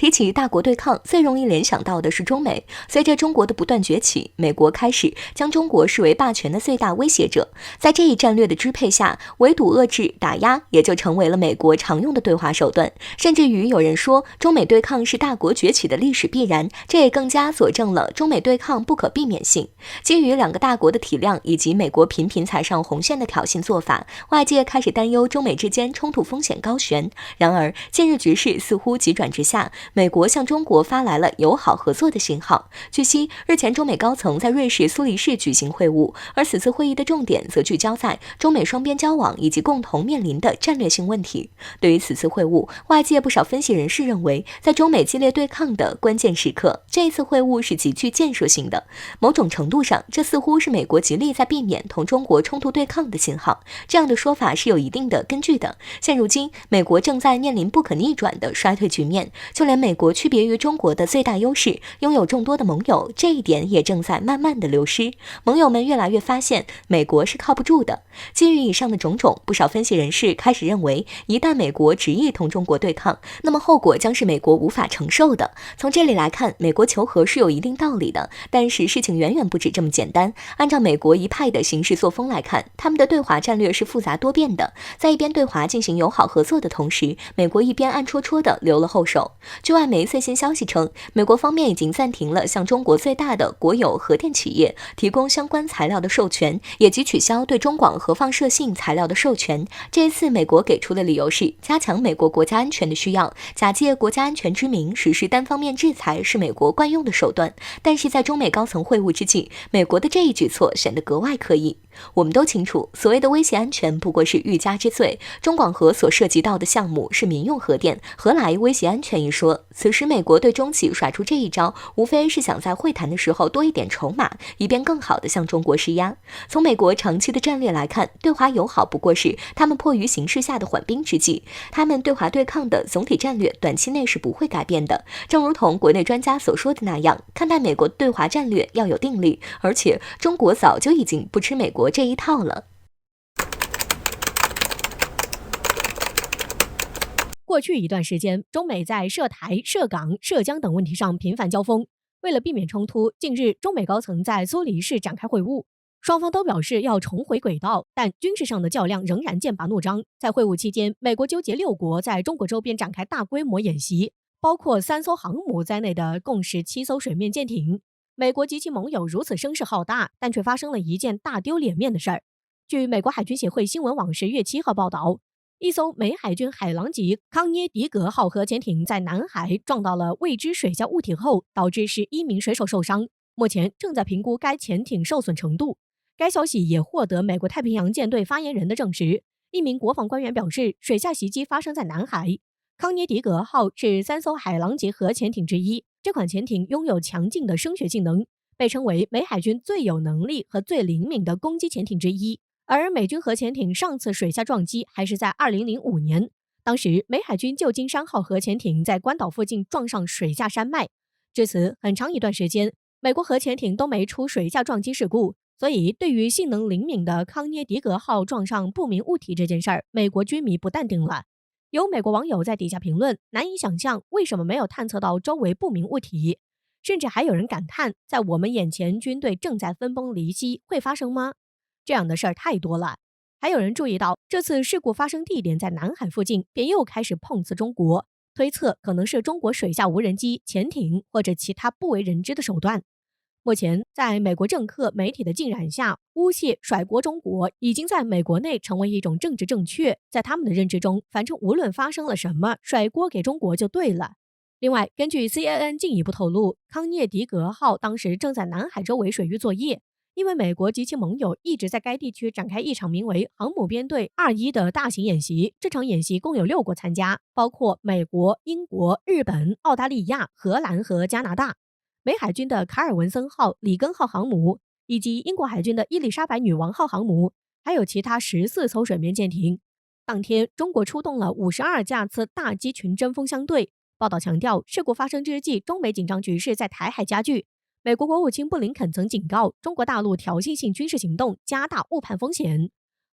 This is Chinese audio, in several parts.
提起大国对抗，最容易联想到的是中美。随着中国的不断崛起，美国开始将中国视为霸权的最大威胁者。在这一战略的支配下，围堵、遏制、打压也就成为了美国常用的对华手段。甚至于有人说，中美对抗是大国崛起的历史必然，这也更加佐证了中美对抗不可避免性。基于两个大国的体量以及美国频频踩上红线的挑衅做法，外界开始担忧中美之间冲突风险高悬。然而，近日局势似乎急转直下，美国向中国发来了友好合作的信号。据悉，日前中美高层在瑞士苏黎世举行会晤，而此次会议的重点则聚焦在中美双边交往以及共同面临的战略性问题。对于此次会晤，外界不少分析人士认为，在中美激烈对抗的关键时刻，这一次会晤是极具建设性的。某种程度上，这似乎是美国极力在避免同中国冲突对抗的信号。这样的说法是有一定的根据的。现如今，美国正在面临不可逆转的衰退局面，就连美国区别于中国的最大优势，拥有众多的盟友，这一点也正在慢慢的流失。盟友们越来越发现，美国是靠不住的。基于以上的种种，不少分析人士开始认为，一旦美国执意同中国对抗，那么后果将是美国无法承受的。从这里来看，美国求和是有一定道理的，但是事情远远不止这么简单。按照美国一派的行事作风来看，他们的对华战略是复杂多变的，在一边对华进行友好合作的同时，美国一边暗戳戳的留了后手。据外媒最新消息称，美国方面已经暂停了向中国最大的国有核电企业提供相关材料的授权，也即取消对中广核放射性材料的授权。这一次美国给出的理由是加强美国国家安全的需要，假借国家安全之名实施单方面制裁是美国惯用的手段。但是在中美高层会晤之际，美国的这一举措显得格外刻意。我们都清楚，所谓的威胁安全不过是欲加之罪。中广核所涉及到的项目是民用核电，何来威胁安全一说？此时美国对中企甩出这一招，无非是想在会谈的时候多一点筹码，以便更好地向中国施压。从美国长期的战略来看，对华友好不过是他们迫于形势下的缓兵之计，他们对华对抗的总体战略短期内是不会改变的。正如同国内专家所说的那样，看待美国对华战略要有定力，而且中国早就已经不吃美国这一套了。过去一段时间，中美在涉台、涉港、涉疆等问题上频繁交锋。为了避免冲突，近日中美高层在苏黎世展开会晤，双方都表示要重回轨道，但军事上的较量仍然剑拔弩张。在会晤期间，美国纠结6国在中国周边展开大规模演习，包括3艘航母在内的共17艘水面舰艇。美国及其盟友如此声势浩大，但却发生了一件大丢脸面的事儿。据美国海军协会新闻网10月7号报道，一艘美海军海狼级康涅狄格号核潜艇在南海撞到了未知水下物体后，导致11名水手受伤，目前正在评估该潜艇受损程度。该消息也获得美国太平洋舰队发言人的证实。一名国防官员表示，水下袭击发生在南海。康涅狄格号是3艘海狼级核潜艇之一，这款潜艇拥有强劲的声学性能，被称为美海军最有能力和最灵敏的攻击潜艇之一。而美军核潜艇上次水下撞击还是在2005年，当时美海军旧金山号核潜艇在关岛附近撞上水下山脉。至此很长一段时间，美国核潜艇都没出水下撞击事故，所以对于性能灵敏的康涅狄格号撞上不明物体这件事儿，美国军迷不淡定了。有美国网友在底下评论，难以想象为什么没有探测到周围不明物体，甚至还有人感叹，在我们眼前军队正在分崩离析，会发生吗？这样的事儿太多了。还有人注意到，这次事故发生地点在南海附近，便又开始碰瓷中国，推测可能是中国水下无人机、潜艇或者其他不为人知的手段。目前，在美国政客、媒体的浸染下，诬陷、甩锅中国已经在美国内成为一种政治正确。在他们的认知中，反正无论发生了什么，甩锅给中国就对了。另外，根据 CNN 进一步透露，康涅狄格号当时正在南海周围水域作业，因为美国及其盟友一直在该地区展开一场名为航母编队21的大型演习。这场演习共有6国参加，包括美国、英国、日本、澳大利亚、荷兰和加拿大。美海军的卡尔文森号、里根号航母，以及英国海军的伊丽莎白女王号航母，还有其他14艘水面舰艇。当天，中国出动了52架次大机群针锋相对。报道强调，事故发生之际，中美紧张局势在台海加剧。美国国务卿布林肯曾警告，中国大陆挑衅性军事行动加大误判风险，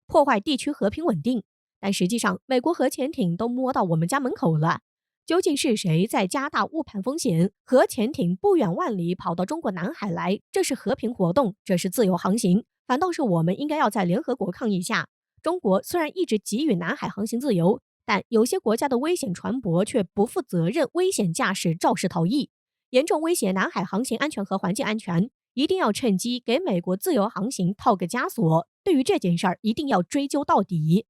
破坏地区和平稳定。但实际上，美国核潜艇都摸到我们家门口了。究竟是谁在加大误判风险？核潜艇不远万里跑到中国南海来，这是和平活动，这是自由航行，反倒是我们应该要在联合国抗议下。中国虽然一直给予南海航行自由，但有些国家的危险船舶却不负责任，危险驾驶肇事逃逸，严重威胁南海航行安全和环境安全。一定要趁机给美国自由航行套个枷锁，对于这件事儿一定要追究到底。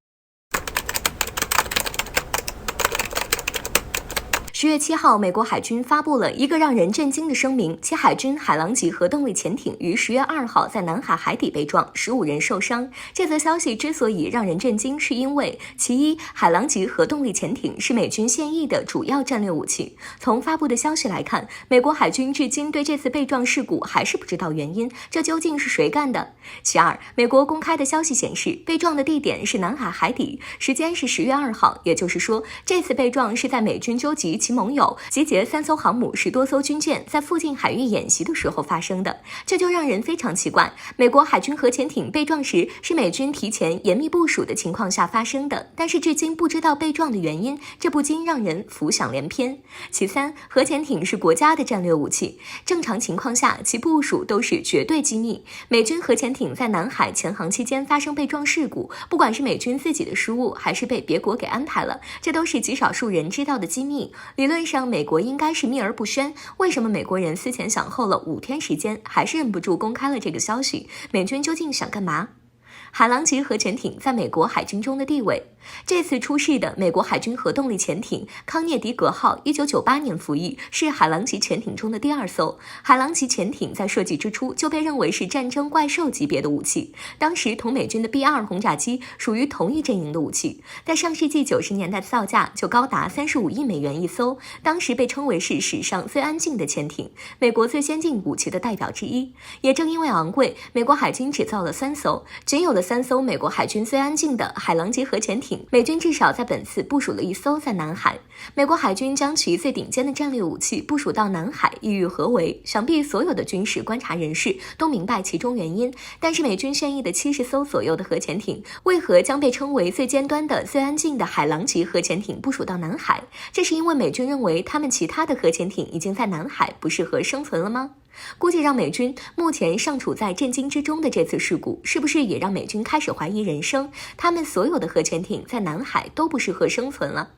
10月7号，美国海军发布了一个让人震惊的声明，其海军海狼级核动力潜艇于10月2号在南海海底被撞，15人受伤。这则消息之所以让人震惊，是因为其一，海狼级核动力潜艇是美军现役的主要战略武器。从发布的消息来看，美国海军至今对这次被撞事故还是不知道原因，这究竟是谁干的？其二，美国公开的消息显示，被撞的地点是南海海底，时间是10月2号，也就是说，这次被撞是在美军纠集其盟友集结3艘航母10多艘军舰在附近海域演习的时候发生的，这就让人非常奇怪。美国海军核潜艇被撞时是美军提前严密部署的情况下发生的，但是至今不知道被撞的原因，这不禁让人浮想联翩。其三，核潜艇是国家的战略武器，正常情况下其部署都是绝对机密。美军核潜艇在南海潜航期间发生被撞事故，不管是美军自己的失误，还是被别国给安排了，这都是极少数人知道的机密。理论上美国应该是秘而不宣，为什么美国人思前想后了5天时间，还是忍不住公开了这个消息？美军究竟想干嘛？海狼级核潜艇在美国海军中的地位。这次出事的美国海军核动力潜艇康涅狄格号1998年服役，是海狼级潜艇中的第2艘。海狼级潜艇在设计之初就被认为是战争怪兽级别的武器，当时同美军的 B-2 轰炸机属于同一阵营的武器，在上世纪90年代的造价就高达35亿美元一艘，当时被称为是史上最安静的潜艇，美国最先进武器的代表之一。也正因为昂贵，美国海军只造了3艘，仅有了3艘美国海军最安静的海狼级核潜艇，美军至少在本次部署了1艘在南海。美国海军将其最顶尖的战略武器部署到南海，意欲何为？想必所有的军事观察人士都明白其中原因。但是美军现役的70艘左右的核潜艇，为何将被称为最尖端的、最安静的海狼级核潜艇部署到南海？这是因为美军认为他们其他的核潜艇已经在南海不适合生存了吗？估计让美军目前尚处在震惊之中的这次事故，是不是也让美军开始怀疑人生？他们所有的核潜艇在南海都不适合生存了。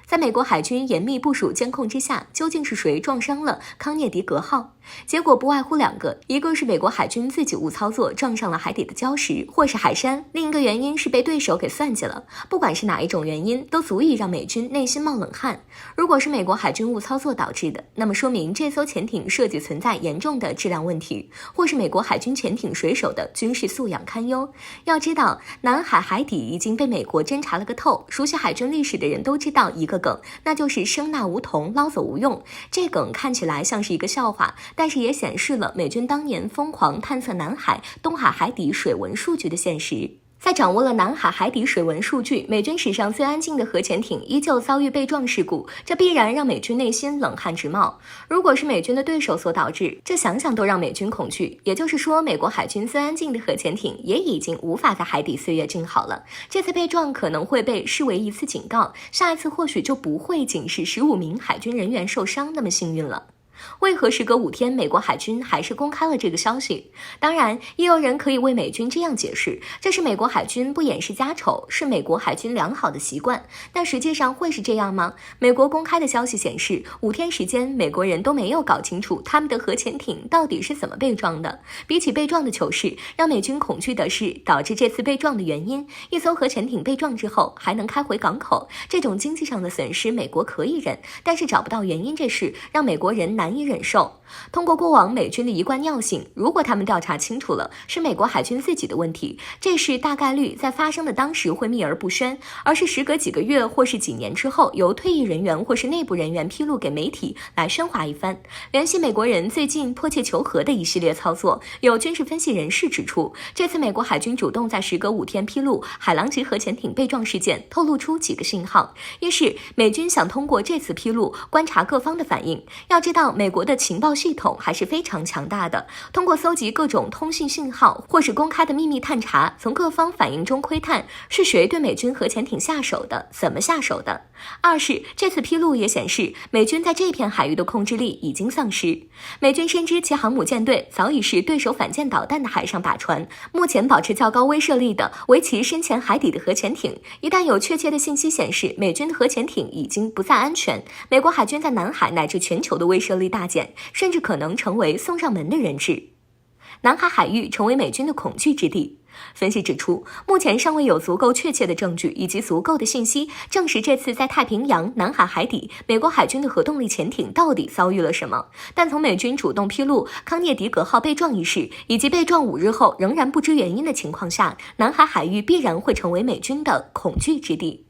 在美国海军严密部署监控之下，究竟是谁撞伤了康涅狄格号？结果不外乎2个，一个是美国海军自己误操作撞上了海底的礁石或是海山，另一个原因是被对手给算计了。不管是哪一种原因，都足以让美军内心冒冷汗。如果是美国海军误操作导致的，那么说明这艘潜艇设计存在严重的质量问题，或是美国海军潜艇水手的军事素养堪忧。要知道，南海海底已经被美国侦查了个透，熟悉海军历史的人都知道一个梗，那就是生纳无铜，捞走无用。这梗看起来像是一个笑话，但是也显示了美军当年疯狂探测南海、东海海底水文数据的现实。在掌握了南海海底水文数据，美军史上最安静的核潜艇依旧遭遇被撞事故，这必然让美军内心冷汗直冒。如果是美军的对手所导致，这想想都让美军恐惧。也就是说，美国海军最安静的核潜艇也已经无法在海底岁月静好了。这次被撞可能会被视为一次警告，下一次或许就不会仅是15名海军人员受伤那么幸运了。为何时隔5天，美国海军还是公开了这个消息？当然，也有人可以为美军这样解释，这是美国海军不掩饰家丑，是美国海军良好的习惯。但实际上会是这样吗？美国公开的消息显示，5天时间，美国人都没有搞清楚他们的核潜艇到底是怎么被撞的。比起被撞的糗事，让美军恐惧的是导致这次被撞的原因。一艘核潜艇被撞之后还能开回港口，这种经济上的损失美国可以忍，但是找不到原因这事让美国人难以忍受。通过过往美军的一贯尿性，如果他们调查清楚了是美国海军自己的问题，这事大概率在发生的当时会秘而不宣，而是时隔几个月或是几年之后，由退役人员或是内部人员披露给媒体来喧哗一番。联系美国人最近迫切求和的一系列操作，有军事分析人士指出，这次美国海军主动在时隔5天披露海狼级核潜艇被撞事件，透露出几个信号。一是美军想通过这次披露观察各方的反应。要知道美国的情报系统还是非常强大的，通过搜集各种通信信号或是公开的秘密探查，从各方反应中窥探是谁对美军核潜艇下手的，怎么下手的。二是这次披露也显示，美军在这片海域的控制力已经丧失。美军深知其航母舰队早已是对手反舰导弹的海上靶船，目前保持较高威慑力的为其深潜海底的核潜艇。一旦有确切的信息显示美军的核潜艇已经不再安全，美国海军在南海乃至全球的威慑力大减，甚至可能成为送上门的人质。南海海域成为美军的恐惧之地。分析指出，目前尚未有足够确切的证据以及足够的信息证实这次在太平洋、南海海底美国海军的核动力潜艇到底遭遇了什么。但从美军主动披露康涅狄格号被撞一事，以及被撞5日后仍然不知原因的情况下，南海海域必然会成为美军的恐惧之地。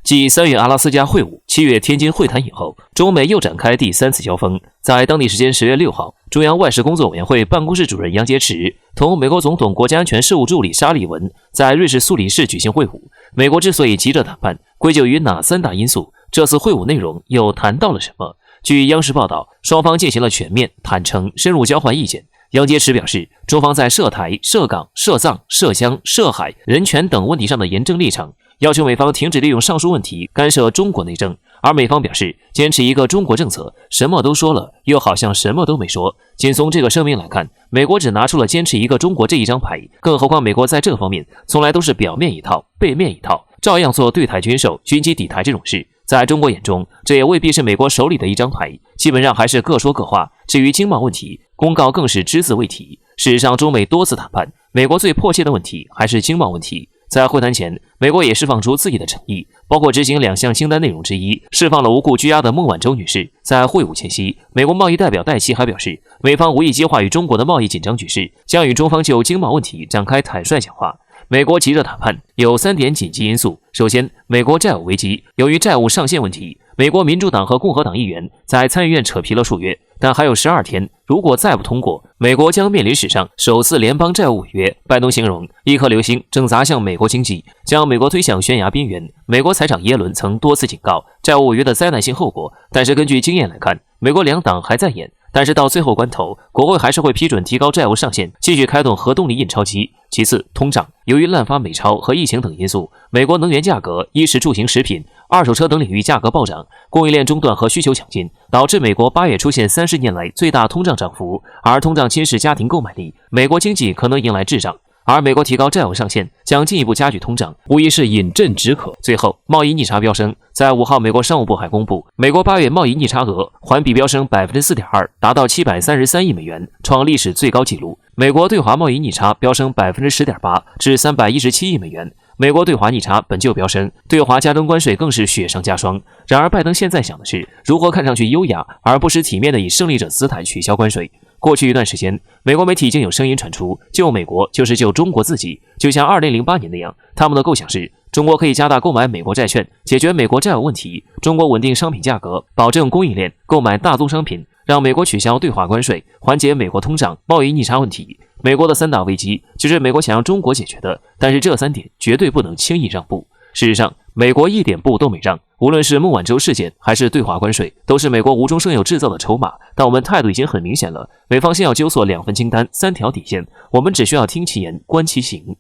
继3月阿拉斯加会晤、7月天津会谈以后，中美又展开第3次交锋。在当地时间10月6号，中央外事工作委员会办公室主任杨洁篪同美国总统国家安全事务助理沙利文在瑞士苏黎世举行会晤。美国之所以急着谈判，归咎于哪3大因素？这次会晤内容又谈到了什么？据央视报道，双方进行了全面、坦诚、深入交换意见。杨洁篪表示，中方在涉台、涉港、涉藏、涉疆、涉海、人权等问题上的严正立场，要求美方停止利用上述问题干涉中国内政，而美方表示坚持一个中国政策，什么都说了，又好像什么都没说。仅从这个声明来看，美国只拿出了坚持一个中国这一张牌，更何况美国在这方面从来都是表面一套，背面一套，照样做对台军售、军机抵台这种事。在中国眼中，这也未必是美国手里的一张牌，基本上还是各说各话。至于经贸问题，公告更是只字未提。事实上，中美多次谈判，美国最迫切的问题还是经贸问题。在会谈前，美国也释放出自己的诚意，包括执行2项清单内容之一，释放了无故拘押的孟晚舟女士。在会晤前夕，美国贸易代表戴琪还表示，美方无意激化与中国的贸易紧张局势，将与中方就经贸问题展开坦率讲话。美国急着谈判，有3点紧急因素。首先，美国债务危机。由于债务上限问题，美国民主党和共和党议员在参议院扯皮了数月，但还有12天，如果再不通过，美国将面临史上首次联邦债务违约。拜登形容一颗流星正砸向美国经济，将美国推向悬崖边缘。美国财长耶伦曾多次警告债务违约的灾难性后果，但是根据经验来看，美国两党还在演。但是到最后关头，国会还是会批准提高债务上限，继续开动核动力印钞机。其次，通胀。由于滥发美钞和疫情等因素，美国能源价格、衣食住行、食品、二手车等领域价格暴涨，供应链中断和需求强劲，导致美国8月出现30年来最大通胀涨幅，而通胀侵蚀家庭购买力，美国经济可能迎来滞胀。而美国提高债务上限将进一步加剧通胀，无疑是饮鸩止渴。最后，贸易逆差飙升，在5号，美国商务部还公布，美国8月贸易逆差额环比飙升 4.2%， 达到733亿美元，创历史最高纪录。美国对华贸易逆差飙升 10.8%， 至317亿美元。美国对华逆差本就飙升，对华加征关税更是雪上加霜。然而，拜登现在想的是如何看上去优雅而不失体面的以胜利者姿态取消关税。过去一段时间，美国媒体已经有声音传出，救美国就是救中国自己。就像2008年那样，他们的构想是中国可以加大购买美国债券，解决美国债务问题；中国稳定商品价格，保证供应链，购买大宗商品，让美国取消对华关税，缓解美国通胀、贸易逆差问题。美国的3大危机就是美国想让中国解决的，但是这3点绝对不能轻易让步。事实上，美国一点步都没让，无论是孟晚舟事件还是对华关税，都是美国无中生有制造的筹码。但我们态度已经很明显了，美方先要纠错2份清单、3条底线，我们只需要听其言，观其行。